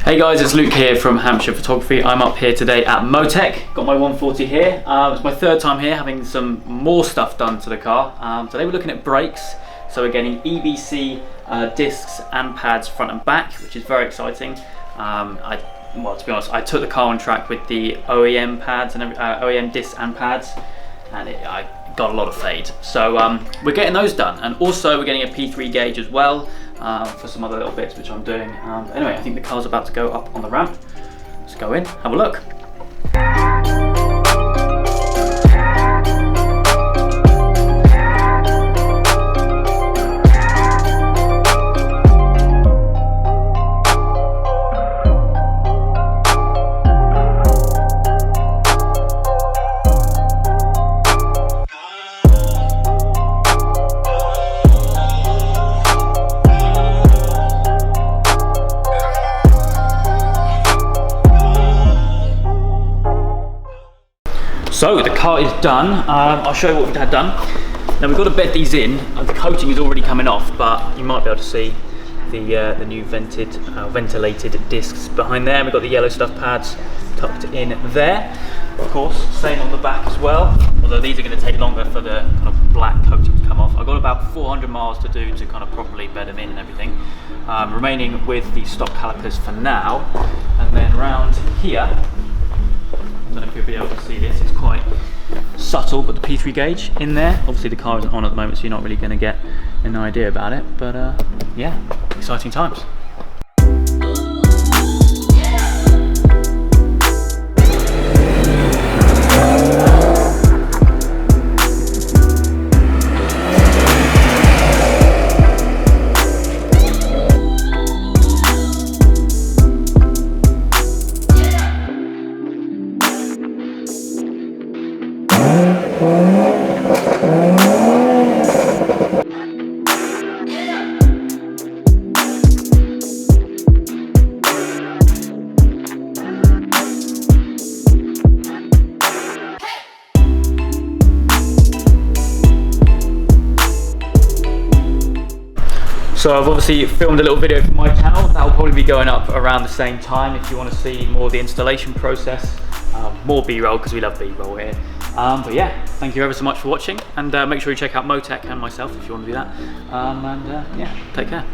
Hey guys, it's Luke here from Hampshire Photography. I'm up here today at Motech. Got my 140 here. It's my third time here having some more stuff done to the car. Today we're looking at brakes. So we're getting EBC discs and pads front and back, which is very exciting. Well, to be honest, I took the car on track with the OEM pads and OEM discs and pads, and I got a lot of fade. So we're getting those done, and also we're getting a P3 gauge as well for some other little bits which I'm doing. Anyway, I think the car's about to go up on the ramp. Let's go in, have a look. So the car is done. I'll show you what we've had done. Now we've got to bed these in. The coating is already coming off, but you might be able to see the new ventilated discs behind there. We've got the yellow stuff pads tucked in there. Of course, same on the back as well. Although these are going to take longer for the kind of black coating to come off. I've got about 400 miles to do to kind of properly bed them in and everything. Remaining with the stock calipers for now, and then round here. I don't know if you'll be able to see this, it's quite subtle, but the P3 gauge in there. Obviously the car isn't on at the moment, so you're not really going to get an idea about it, but yeah, exciting times. So I've obviously filmed a little video for my channel. That will probably be going up around the same time if you want to see more of the installation process, more B-roll because we love B-roll here. But yeah, thank you ever so much for watching, and make sure you check out Motech and myself if you want to do that. Yeah, take care.